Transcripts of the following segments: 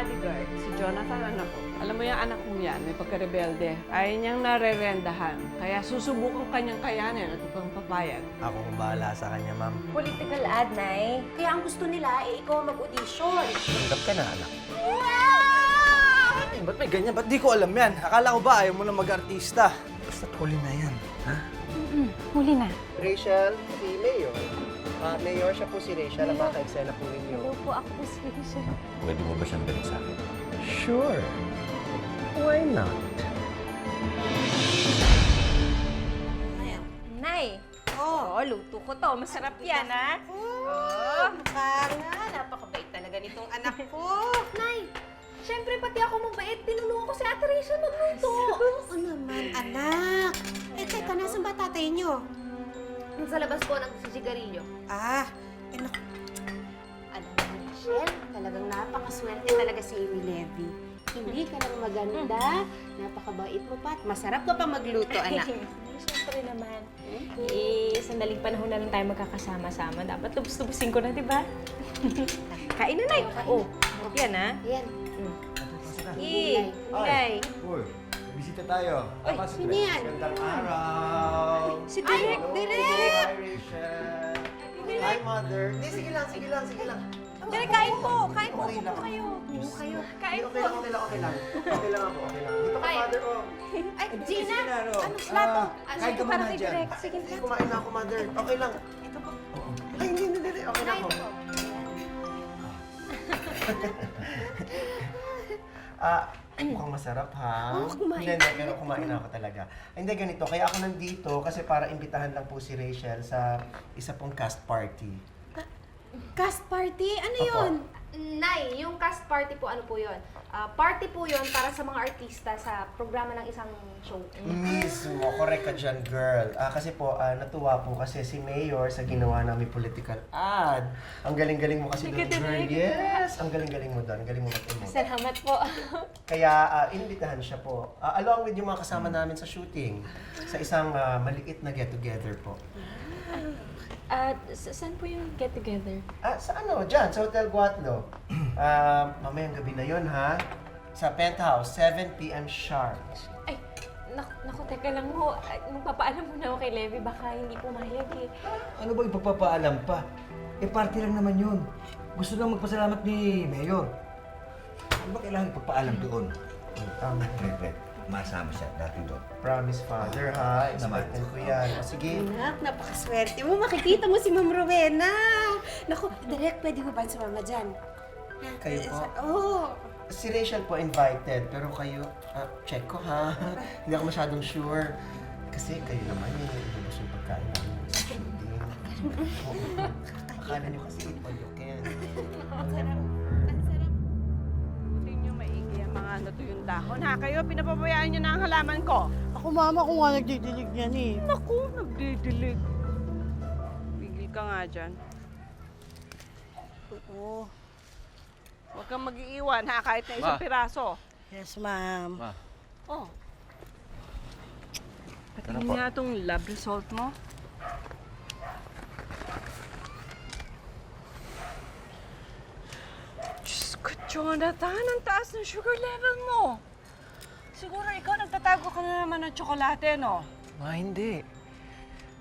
bodyguard, si Jonathan anak ko. Alam mo yung anak kong yan, may pagka-rebelde. Ayaw niyang narerendahan. Kaya susubukan kanyang kayanin at upang papayag. Ako kung bahala sa kanya, ma'am. Political ad, Nay. Kaya ang gusto nila, ikaw mag-audition. Tanggap ka na, anak. Ay, ba't may ganyan? Ba't di ko alam yan? Akala ko ba ayaw mo na mag-artista? Basta't huli na yan, ha? Huli na. Rachel, si Mayor. Mayor, siya po si Rachel. Ang maka-eksena po ninyo. Hello po, ako po si Rachel. Pwede mo ba siyang galing sa akin? Sure. Why not? Nay! Oh, luto ko to. Masarap yan, ha? Oh, mukha nga. Napakabait talaga nitong anak ko. Nay! Siyempre, pati ako mabait. Tinulungan ko si Ate Rachel magluto. Oo naman, anak. Teka, nasan ba tatay niyo? Sa labas po, nagsisigarilyo. Ah, naku. Alam mo, Rachel, talagang napakaswerte talaga si Amy Levy. Hindi ka lang maganda, napakabait mo pa, at masarap ka pa magluto, anak. Siyempre naman. Sandaling panahon na lang tayo magkakasama-sama. Dapat lubos-lubusin ko na, di ba? Kain na, Nay. Oh, yan, ha? Ayan. Gulay. Uy, bisita tayo. Uy, sino yan? Gandang araw! Si Direk. Hi, Rachel! Hi, Mother! Hindi, sige lang. Direk, kain po. Kain po. Okay Upo lang. kayo. Upo kayo. Kain po. Okay lang. Okay lang ako. Dito ka, Ay. Mother, oh. Ay, Gina. Sige na, Ro. Anong plato? kain ka para muna kay dyan. Direk. Sige, Hindi, plato. kumain na ako, Mother. Okay lang. Ito po. Ay, hindi. Okay na Kain ako. po. Mukhang masarap, ha? Oo, kumain Hindi, pero kumain na ako talaga. Hindi, ganito. Kaya ako nandito kasi para imbitahan lang po si Rachel sa isa pong cast party. Cast party? Ano Opo. yun? Nay, yung cast party po, ano po yun? Party po yun para sa mga artista sa programa ng isang show. Mismo, correct ka dyan, girl. Kasi po, natuwa po kasi si Mayor sa ginawa namin political ad. Ang galing-galing mo kasi doon, girl. Yes! Ang galing-galing mo doon. Ang galing mo mag-emote. Salamat po. Kaya inimbitahan siya po. Along with yung mga kasama namin sa shooting. Sa isang maliit na get-together po. Saan po yung get-together? Sa ano? Diyan, sa Hotel Guatlo. Mamayang gabi na yon ha? Sa Penthouse, 7 p.m. sharp. Ay, naku, teka lang ho. Magpapaalam muna ako kay Levi. Baka hindi pumayag eh. Ano ba ipagpapaalam pa? Party lang naman yun. Gusto lang magpasalamat ni Mayor. Ano ba kailangan ipagpaalam doon? Tama. Pre, masama siya dati doon. Promise, Father, ha? Naman. Expectan ko yan. O, sige. Anak, napakaswerte mo. Makikita mo si Ma'am Rowena. Naku, direct, pwede ko ba sumama dyan? Kayo po? Oo. Si Rachel po invited, pero kayo, check ko ha. Hindi ako masyadong sure. Kasi kayo naman yung ubus yung pagkain namin sa shooting. Akala niyo kasi ipayukin. Ang sarap. Ang sarap. Tingnan niyo maigi ang mga natuyong dahon. Ha, kayo, pinapabayaan niyo na ang halaman ko. Ako mama ko nga nagdidilig yan eh. Naku, nagdidilig. Pigil ka nga dyan. Oo. Huwag kang mag-iiwan ha, kahit na isang Ma. piraso. Yes, ma'am. Ma, Oh. Ano Patingin po? nga itong lab result mo. Diyos ko, Jonathan, ang taas ng sugar level mo. Siguro ikaw nagtatago ka na naman ng tsokolate, no? Ma, hindi.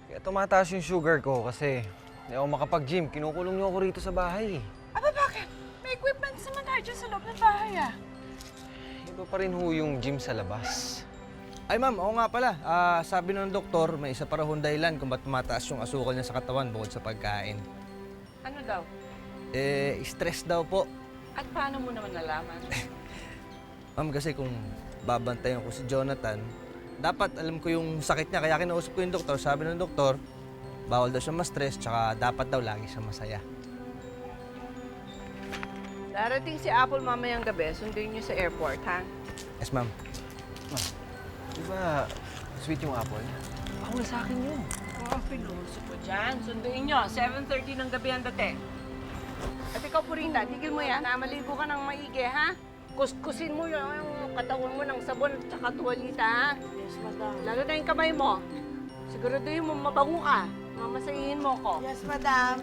Kaya tumataas yung sugar ko kasi hindi ako makapag-gym. Kinukulong niyo ako rito sa bahay. Aba, bakit? May equipment naman tayo dyan sa loob ng bahay, ah. Iba pa rin ho yung gym sa labas. Ay ma'am, oo nga pala. Sabi ng doktor, may isa pa raw dahilan kung ba't tumataas yung asukal niya sa katawan bukod sa pagkain. Ano daw? Stress daw po. At paano mo naman nalaman? Ma'am, kasi kung babantayan ko si Jonathan, dapat alam ko yung sakit niya. Kaya kinausap ko yung doktor. Sabi ng doktor, bawal daw siya ma-stress, tsaka dapat daw lagi siya masaya. Darating si Apple mamayang gabi, sundin niyo sa airport, ha? Yes, ma'am. Di ba sweet yung apple? Ako na sa akin yun. Oo, pinuso ko dyan. Sunduin nyo, 7:30 ng gabi ang dating. At ikaw, Purita, tigil mo yan, ha? Maligo ka ng maigi, ha? Kuskusin mo yung katawan mo ng sabon at saka tuwalita, ha? Yes, madam. Lalo na yung kamay mo. Siguraduhin mo mabango ka. Mamasahihin mo ko. Yes, madam.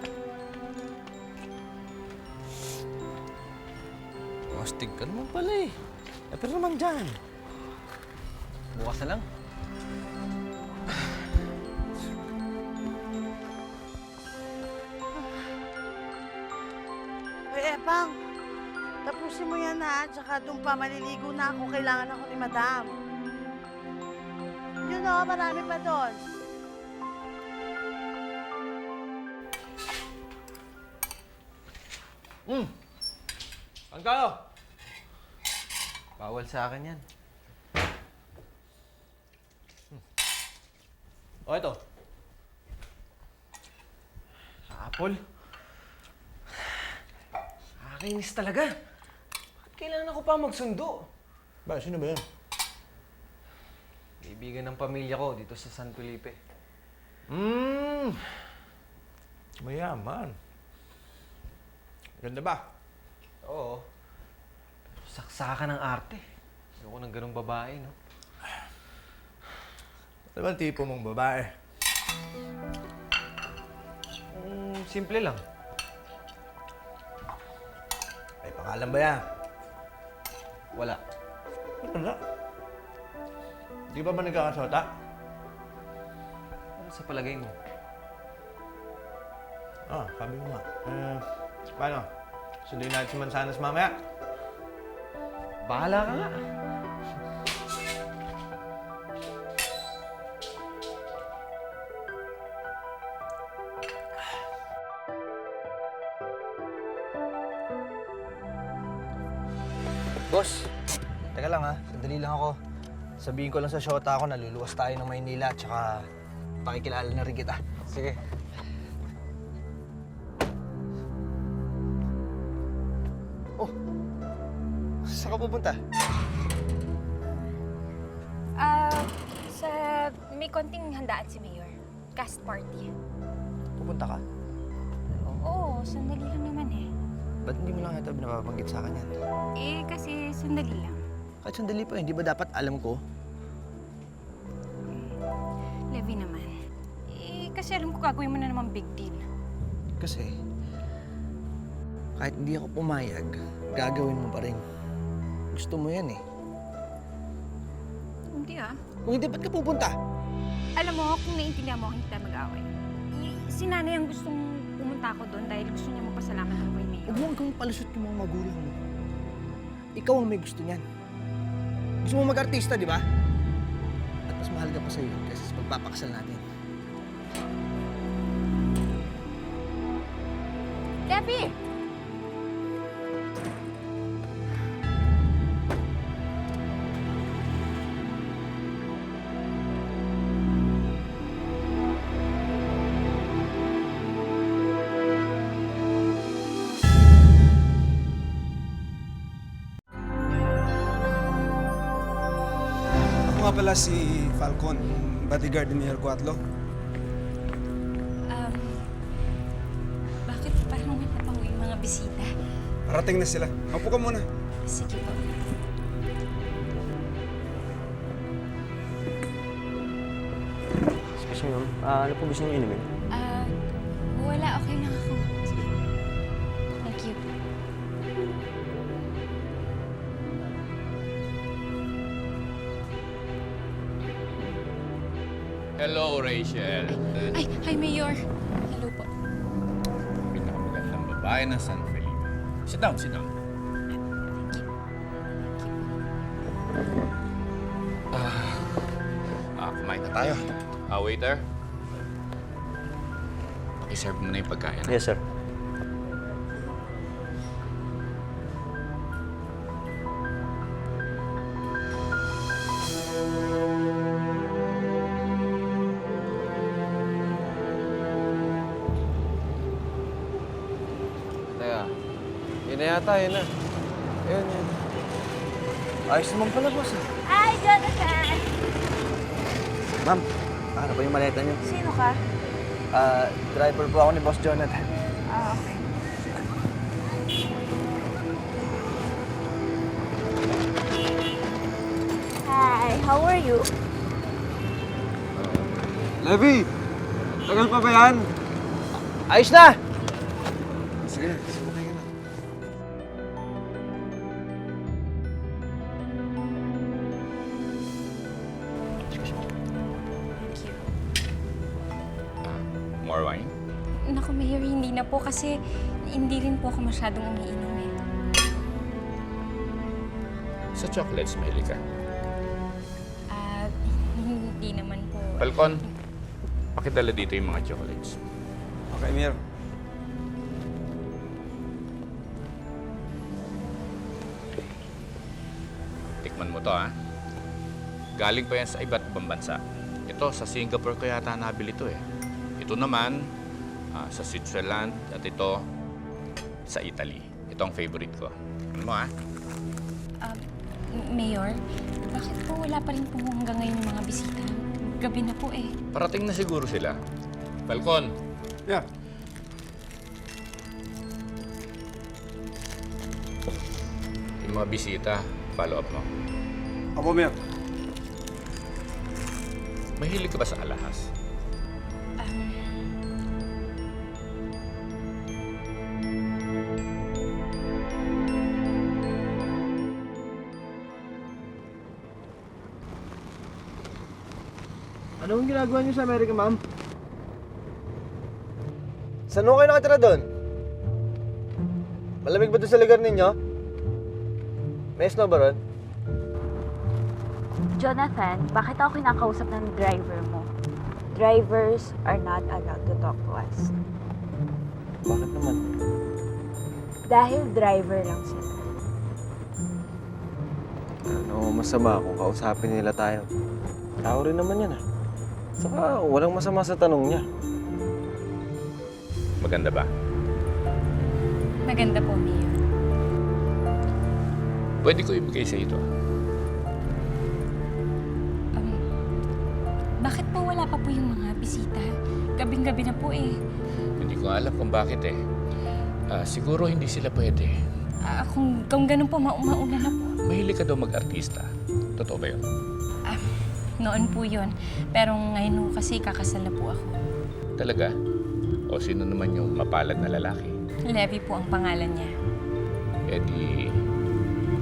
Astig ka naman pala eh. Pero naman dyan. Bukas na lang. Uy, Epang, tapusin mo yan ha, tsaka doon pa maliligo na ako. Kailangan ako ni Madam. Yun o, marami pa doon. Ang kayo? Bawal sa akin yan. O, ito. Apple? Nakakainis talaga. Kailangan ako pa magsundo. Ba, sino ba yun? Kaibigan ng pamilya ko dito sa San Felipe. Mayaman. Ganda ba? Oo. Saksakan ng arte. Ayoko ng ganung babae, no? Ano ba ang tipo mong babae? Simple lang. May pangalan ba yan? Wala. Wala. Di ba nagkakasota? Ano sa palagay mo? Sabi mo nga. Paano? Sunduin natin si Mansanas mamaya? Bahala ka nga. Boss, teka lang ha. Sandali lang ako. Sabihin ko lang sa shota ako na luluwas tayo ng Maynila at saka pakikilala na rin kita. Sige. Saan ka pupunta? Sa may konting handaan si Mayor. Cast party. Pupunta ka? Oo, sandali lang naman eh. Ba't hindi mo lang ito binababanggit sa akin yan? Eh, kasi sandali lang. Kahit sandali pa, hindi ba dapat alam ko? Levi naman. Eh, kasi alam ko gagawin mo na naman big deal. Kasi, kahit hindi ako pumayag, gagawin mo pa rin. Gusto mo yan eh. Hindi ah. Kung hindi, ba't ka pupunta? Alam mo, kung naiintindihan mo, hindi tayo mag-away. Si nanay ang gustong pumunta ako doon dahil gusto niya magpasalamat ako kay Mayor. Huwag mo hanggang palusot yung mga magulang mo. Ikaw ang may gusto niyan. Gusto mo mag-artista, di ba? At mas mahal ka pa sa'yo kaysa sa pagpapakasal natin. Levi! Ako nga pala si Falcon, bodyguard ni Mayor Cuatlo. Bakit parang may napango yung mga bisita? Parating na sila. Maupo ka muna. Sige po. Excuse me, ma'am. Ano po gusto niyo inumin? Wala. Okay lang ako. Sige. Thank you. Hello, Rachel. Ay, hi, Mayor. Hello po. Pinakamagandang babae ng San Felipe. Sit down, sit down. Kumain na tayo. Waiter. Pakiserve mo na yung pagkain. Yes, sir. Teka. Yun na yata, yun na. Ayun, yun. Ayos naman pala, boss. Hi, Jonathan! Ma'am, ano pa yung maleta niyo? Sino ka? Driver po ako ni Boss Jonathan. Okay. Hi, how are you? Levi! Tagal pa ba yan? Ayos na! Sige na, sige na. more wine? Naku, Mayor, hindi na po kasi hindi rin po ako masyadong umiinom eh. Sa chocolates, mahilig ka. Hindi naman po. Falcon, pakidala dito yung mga chocolates. Okay, Mayor. Tikman mo to, ha? Galing pa yan sa iba't ibang bansa. Ito, sa Singapore ko yata nabili to, eh. Ito naman, sa Switzerland, at ito, sa Italy. Ito ang favorite ko. Ano mo, ha? Mayor, bakit po wala pa rin po hanggang ngayon yung mga bisita? Gabi na po eh. Parating na siguro sila. Falcon, Yeah. yung mga bisita, follow up mo. Opo, Mayor. Mahilig ka ba sa alahas? Anong ginagawa niyo sa Amerika, ma'am? Saan ho kayo nakatira doon? Malamig ba doon sa lugar ninyo? May snow ba ron? Jonathan, bakit ako kinakausap ng driver mo? Drivers are not allowed to talk to us. Bakit naman? Dahil driver lang sila. Ano, masama kung kausapin nila tayo. Tao rin naman yan ah. Saka walang masama sa tanong niya. Maganda ba? Maganda po, Mayor. Pwede ko ibigay sa ito. Bakit po wala pa po yung mga bisita? Gabing-gabi na po eh. Hindi ko alam kung bakit eh. Siguro hindi sila pwede. Kung ganun po, mauna na po. Mahilig ka daw mag-artista. Totoo ba yun? Noon po yun. Pero ngayon po kasi kakasal na po ako. Talaga? O sino naman yung mapalad na lalaki? Levi po ang pangalan niya. E di,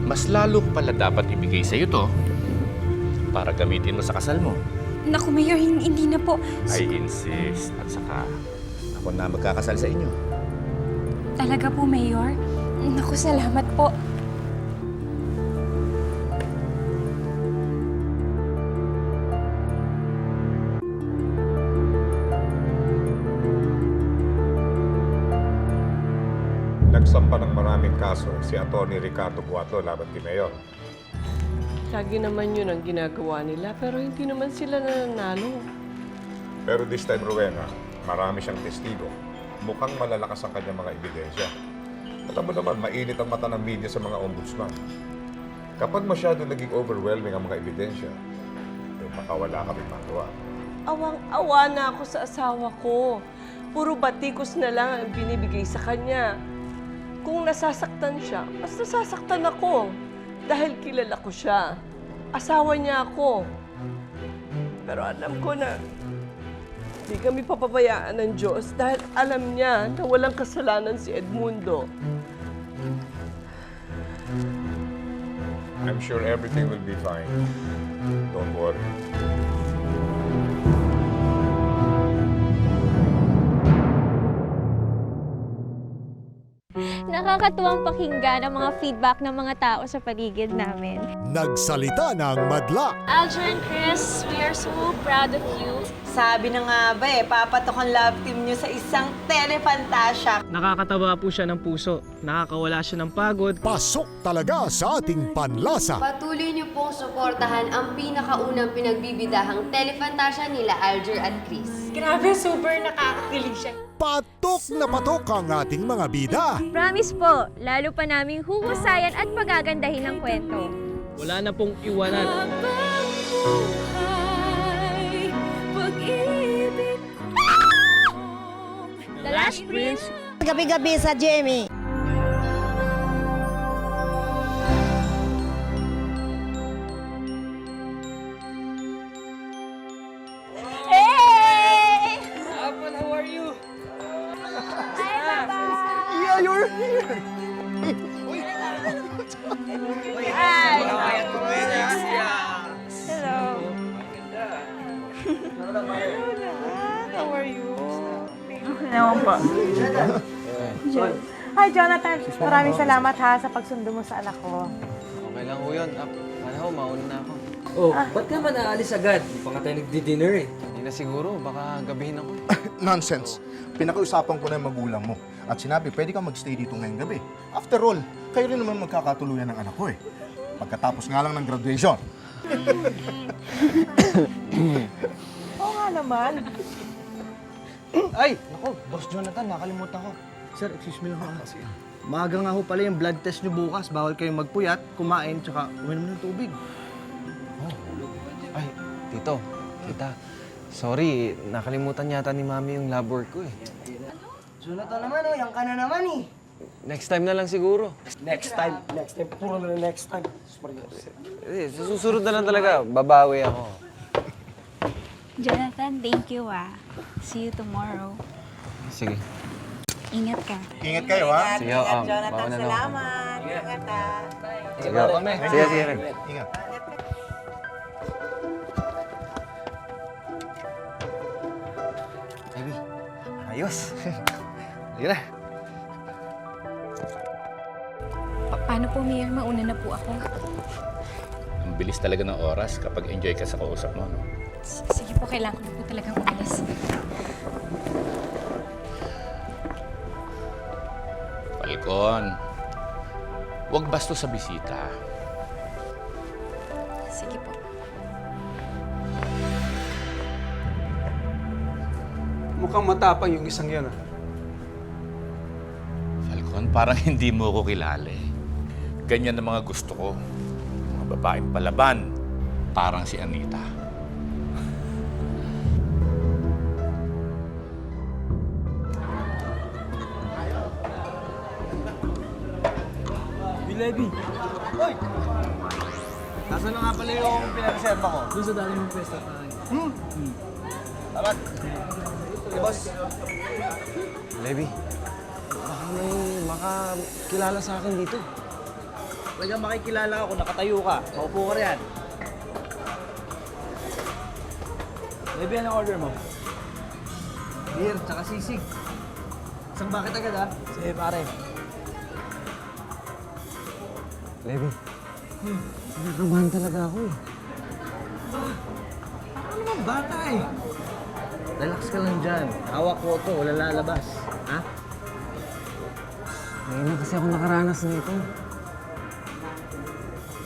mas lalo pala dapat ibigay sa'yo to para gamitin mo sa kasal mo. Naku, Mayor, hindi na po. I insist. At saka, ako na magkakasal sa inyo. Talaga po, Mayor? Naku, salamat po. Nagsampa ng maraming kaso si Atty. Ricardo Cuatro laban kay Mayor. Lagi naman yun ang ginagawa nila, pero hindi naman sila nananalo. Pero this time, Rowena, marami siyang testigo. Mukhang malalakas ang kanyang mga ebidensya. Alam mo naman, mainit ang mata ng media sa mga ombudsman. Kapag masyado naging overwhelming ang mga ebidensya, baka wala kami magawa. Awang-awa na ako sa asawa ko. Puro batikos na lang ang binibigay sa kanya. Kung nasasaktan siya, mas nasasaktan ako. Dahil kilala ko siya. Asawa niya ako. Pero alam ko na hindi kami papabayaan ng Diyos dahil alam niya na walang kasalanan si Edmundo. I'm sure everything will be fine. Don't worry. Nakakatuwang pakinggan ang mga feedback ng mga tao sa paligid namin. Nagsalita ng madla. Alger and Chris, we are so proud of you. Sabi na nga ba papatok ang love team niyo sa isang telefantasya. Nakakataba po siya ng puso. Nakakawala siya ng pagod. Pasok talaga sa ating panlasa. Patuloy niyo pong suportahan ang pinakaunang pinagbibidahang telefantasya nila Alger at Chris. Grabe, super nakakakilig siya. Patok na patok ang ating mga bida. Promise po, lalo pa naming huhusayan at pagagandahin ang kwento. Wala na pong iwanan. The Last Prince. Gabi-gabi sa Jamie. Apple, how are you? Hi, Papa! Yeah, you're here. Hello. How are you? naman po. Hi, Jonathan. Maraming salamat ha sa pagsundo mo sa anak ko. Okay lang ho yun. Kala ko, mauna na ako. Oh, ba't ka man aalis agad? Hindi pa nga tayo nagdi-dinner eh. Hindi na siguro, baka gabihin ako. Nonsense. Pinakiusapan ko na yung magulang mo. At sinabi, pwede kang magstay dito ngayong gabi. After all, kayo rin naman magkakatuluyan ng anak ko eh. Pagkatapos nga lang ng graduation. Oo nga naman. Ay, nako, Boss Jonathan, nakalimutan ko. Sir, excuse me lang ako. Maaga nga ho pala yung blood test nyo bukas. Bawal kayong magpuyat, kumain, tsaka uminom ng tubig. Ay, tito, tita. Sorry, nakalimutan yata ni Mami yung lab work ko eh. Jonathan naman, oh, yan ka na naman eh. Next time na lang siguro. Next time, puro na next time. Sa susunod na lang talaga, babawi ako. Jonathan, thank you See you tomorrow. Sige. Ingat ka. Ingat kayo, ha? Sige, Jonathan, mauna na ako. salamat. Ingat ha. Sige, sige, sige. Ingat. Baby, ayos. Sige na. Paano po, Mayor? Mauna na po ako. Ang bilis talaga ng oras kapag enjoy ka sa kausap mo, no? Sige po, kailangan ko na po talagang umalis. Falcon, huwag basto sa bisita. Sige po. Mukhang matapang yung isang yan, ah. Falcon, parang hindi mo ako kilala eh. Ganyan ang mga gusto ko. Mga babaeng palaban, parang si Anita. Levi. Hoy! Nasaan na nga pala yung pinag-reserva ko? Doon sa dali mong pwesto. Salamat. Sige, boss. Levi, baka may makakilala sa akin dito. Talagang makikilala ka kung nakatayo ka. Maupo ka riyan. Levi, anong order mo? Beer, tsaka sisig. Isang bakit agad, ha? Sige, pare. Levi, nakakabahan talaga ako eh. Ano naman bata eh? Relax ka lang dyan. Hawak ko ito, wala lalabas. Ha? Ngayon na kasi ako nakaranas nito.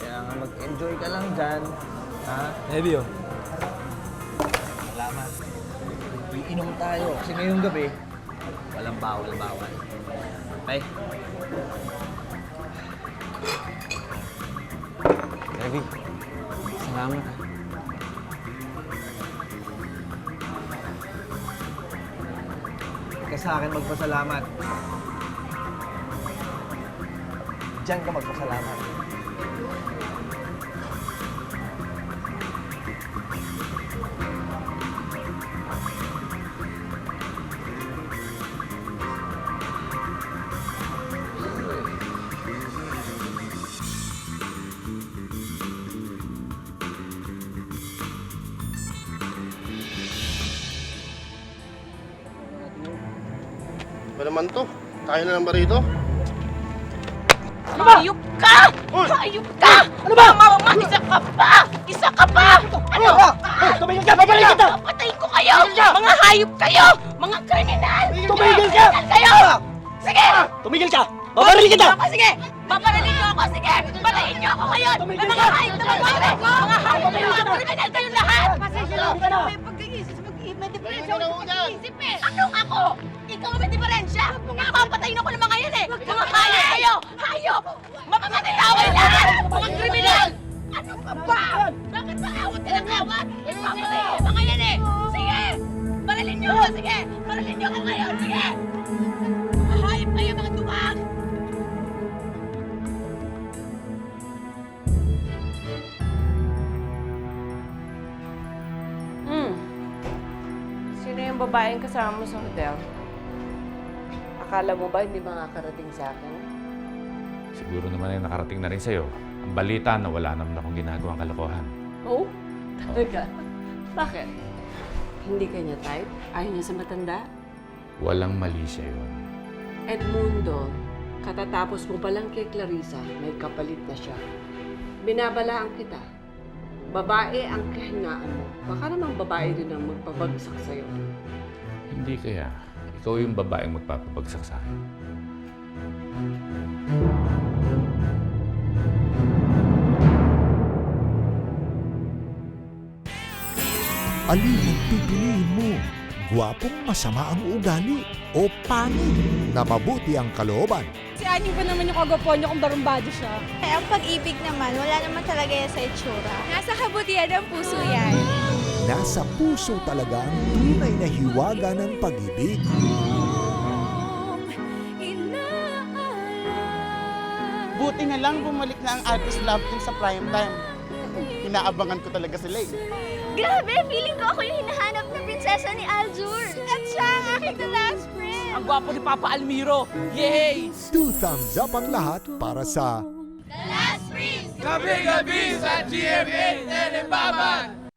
Kaya nga mag-enjoy ka lang dyan. Ha? Levi, oh. Salamat. Iinom tayo kasi ngayong gabi, walang bawal-bawal. Okay? Levi, salamat ah. Ka sa akin magpasalamat. Diyan ka magpasalamat. Ba naman to? Tayo na lang ba rito? Hayop ka! Hayop ka! Ano ba? Mama, isa ka pa! Isa ka pa! Ano? Tumigil ka! Babalik kita! Papatayin ko kayo! Mga hayop kayo! Mga kriminal! Tumigil ka! Kriminal kayo! Sige! Tumigil ka! Babarilin kita! Sige! Babarilin niyo ako! Sige! Patayin niyo ako ngayon! May mga hayop na magkakre! Mga hayop kayo! Mga kriminal kayo lahat! Pasensya lang! May pagkikisip, may diferensya ako sa pagkikisip eh! Anong ako? Ikaw may diferensya! Papatayin ako ng mga yan eh! Mga hayop kayo! Hayop! Mamamatay away lahat! Mga kriminal! Ano ka ba? Bakit ba awat ka ng awat? Ipapatay ko mga yan eh! Sige! Barilin niyo ako! Sige! Barilin niyo ako ngayon! Sige! Mga hayop kayo mga duwag! Sino yung babaeng kasama mo sa hotel? Akala mo ba hindi makakarating sa akin? Siguro naman ay nakarating na rin sa'yo. Ang balita na wala naman akong ginagawang kalokohan. Oh? Talaga? Bakit? Hindi kanya type? Ayaw niya sa matanda? Walang mali siya yun. Edmundo, katatapos mo pa lang kay Clarissa, may kapalit na siya. Binabalaan kita. Babae ang kahinaan mo. Baka namang babae din ang magpabagsak sa'yo. Hindi kaya. Ikaw yung babaeng magpapabagsak sa akin. Alin ang pipiliin mo? Gwapong masama ang ugali o pangit na mabuti ang kalooban? Si Annie pa naman yung kagwapuan niya kung barumbado siya. Eh, ang pag-ibig naman, wala naman talaga yan sa itsura. Nasa kabutihan ng puso yan. Nasa puso talaga ang tunay na hiwaga ng pag-ibig. Buti na lang bumalik na ang Artist Love Team sa prime time. Inaabangan ko talaga sila eh. Grabe, feeling ko ako yung hinahanap na prinsesa ni Aljur. At siya ang aking the last friend. Ang gwapo ni Papa Almiro. Yay! 2 thumbs up ang lahat para sa The Last Prince! Gabi-gabi sa GMA Telebaban!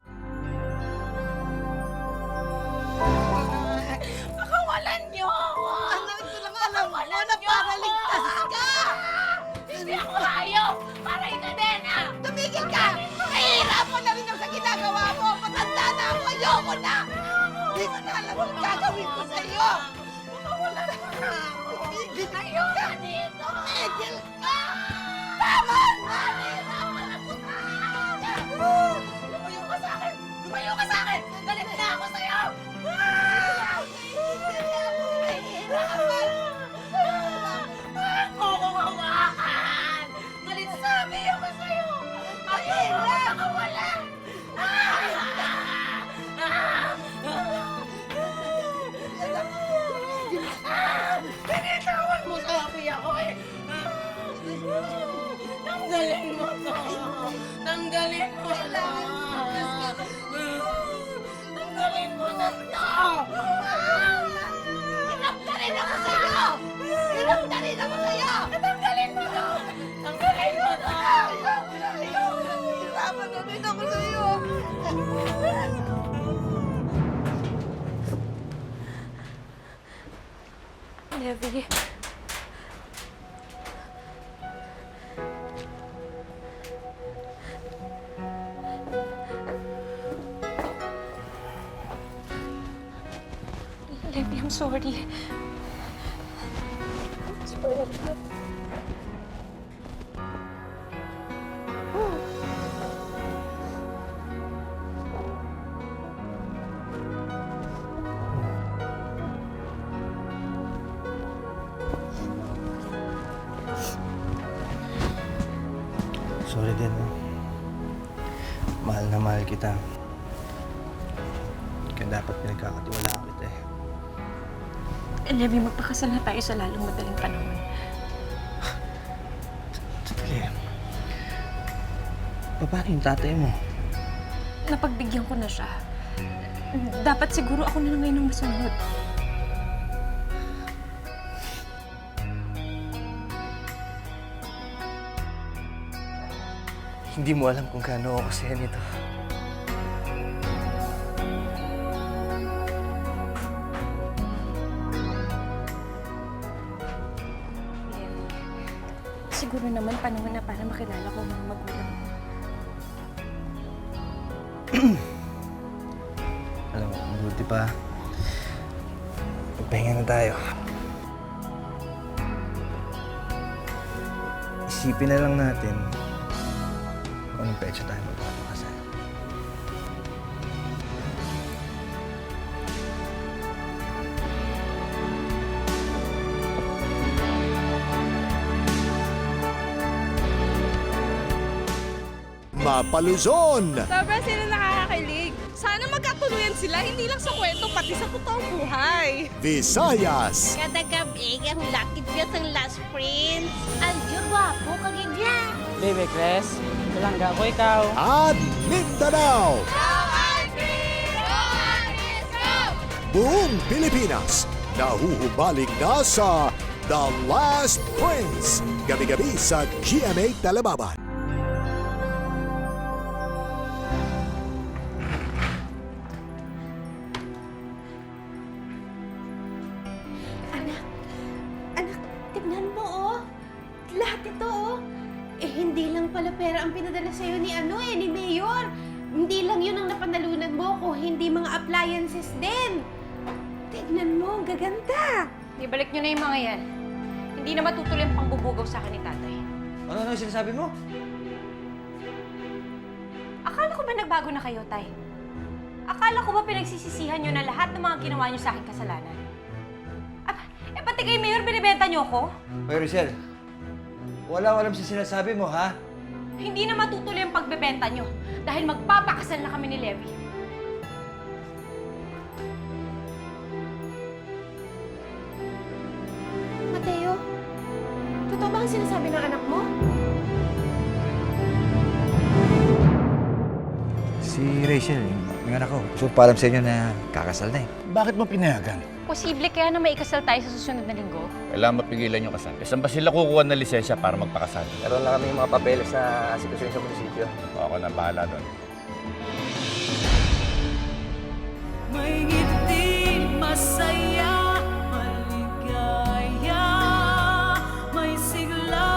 Pakawalan niyo ako! Anak ko lang alam mo na para ligtas ka! Hindi ako hayop! Para ikaw din ah! Tumigil ka! Nahihirapan na rin ako sa ginagawa mo! Matanda na ako! Ayoko na! Hindi ko na alam ang gagawin ko sa iyo! Pakawalan mo na ako! Tumigil ka! Ayoko dito! Tumigil ka! Tama na! Lumayo ka sa akin! Lumayo ka sa akin! Galit na ako sa'yo! Hindi ako nahihirapan! Ako kung hawakan! Galit sabi ako sa'yo! Mahirap! Nakawala! Pinitawan mo sa api ako eh! Tanggalin mo to! Tanggalin mo to! Tanggalin mo na to! Hirap na rin ako sa'yo! Hirap na rin ako sa'yo! Tanggalin mo to! Tanggalin mo to! Hirapan na rin ako sa'yo! Levi. Levi, I'm sorry. Sorry. Sorry din. Mahal na mahal kita. Kaya dapat pinagkakatiwalaan kita eh. Levi, magpakasal na tayo sa lalong madaling panahon. Sige. Paano yung tatay mo? Napagbigyan ko na siya. Dapat siguro ako na lang ngayon ang masunod. Hindi mo alam kung gaano ako kasi nito. Siguro naman panahon na para makilala ko ang mga magulang mo. Alam mo, mabuti pa. Magpahinga na tayo. Isipin na lang natin kung anong petsa tayo magpapakasal. Mapaluzon! Sobrang sila nakakakilig. Sana magkatuluyan sila, hindi lang sa kwento, pati sa totoong buhay. Visayas! Kada gabi, ang lucky dress ang last prince. Aljur, wapo, kagigya. Baby Cres, tulangga ko ikaw. At Mindanao! Buong Pilipinas, nahuhubalik na sa The Last Prince. Gabi-gabi sa GMA Telebaban. Hindi lang pala pera ang pinadala sa'yo ni ni Mayor. Hindi lang yun ang napanalunan mo ko, hindi mga appliances din. Tignan mo, ang gaganda. Ibalik nyo na yung mga yan. Hindi na matutuloy ang pangbubugaw sa akin ni tatay. Ano yung sinasabi mo? Akala ko ba nagbago na kayo, tay? Akala ko ba pinagsisisihan nyo na lahat ng mga ginawa nyo sa akin kasalanan? Pati kay Mayor, binibenta nyo ko? Hoy, Rizal. Walang alam sa sinasabi mo, ha? Hindi na matutuloy ang pagbebenta nyo dahil magpapakasal na kami ni Levi. Mateo, totoo ba ang sinasabi ng anak mo? Si Rachel, yung anak ko. Gusto pa alam sa inyo na kakasal na eh. Bakit mo pinayagan? Posible kaya na maikasal tayo sa susunod na linggo? Kailangan mapigilan yung kasal. Saan ba sila kukuha ng lisensya para magpakasal? Meron lang kami mga papeles na asikusin sa munisipyo. Ako na bahala doon.